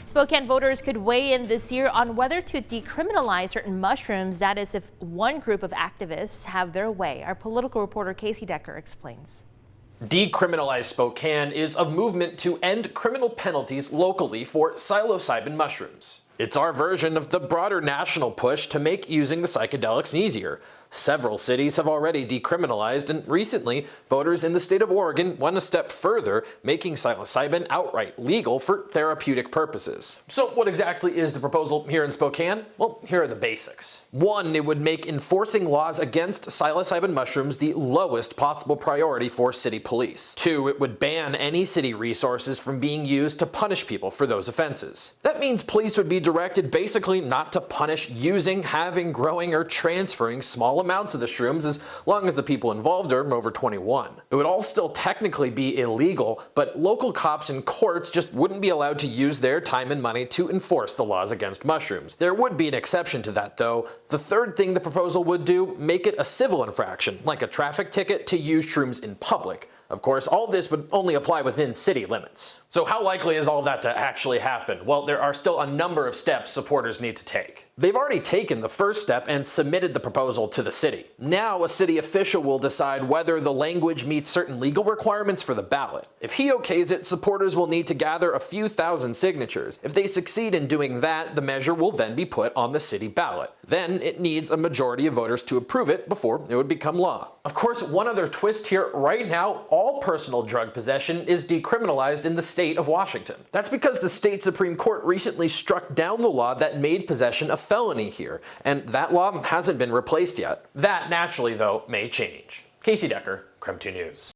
Spokane voters could weigh in this year on whether to decriminalize certain mushrooms. That is, if one group of activists have their way. Our political reporter Casey Decker explains. Decriminalize Spokane is a movement to end criminal penalties locally for psilocybin mushrooms. It's our version of the broader national push to make using the psychedelics easier. Several cities have already decriminalized, and recently, voters in the state of Oregon went a step further, making psilocybin outright legal for therapeutic purposes. So what exactly is the proposal here in Spokane? Well, here are the basics. 1. It would make enforcing laws against psilocybin mushrooms the lowest possible priority for city police. 2. It would ban any city resources from being used to punish people for those offenses. That means police would be directed basically not to punish using, having, growing, or transferring small amounts of the shrooms as long as the people involved are over 21. It would all still technically be illegal, but local cops and courts just wouldn't be allowed to use their time and money to enforce the laws against mushrooms. There would be an exception to that though. The third thing the proposal would do, make it a civil infraction, like a traffic ticket, to use shrooms in public. Of course, all this would only apply within city limits. So how likely is all of that to actually happen? Well, there are still a number of steps supporters need to take. They've already taken the first step and submitted the proposal to the city. Now a city official will decide whether the language meets certain legal requirements for the ballot. If he okays it, supporters will need to gather a few thousand signatures. If they succeed in doing that, the measure will then be put on the city ballot. Then it needs a majority of voters to approve it before it would become law. Of course, one other twist here, right now, all personal drug possession is decriminalized in the state of Washington. That's because the state Supreme Court recently struck down the law that made possession a felony here, and that law hasn't been replaced yet. That, naturally though, may change. Casey Decker, Crem 2 News.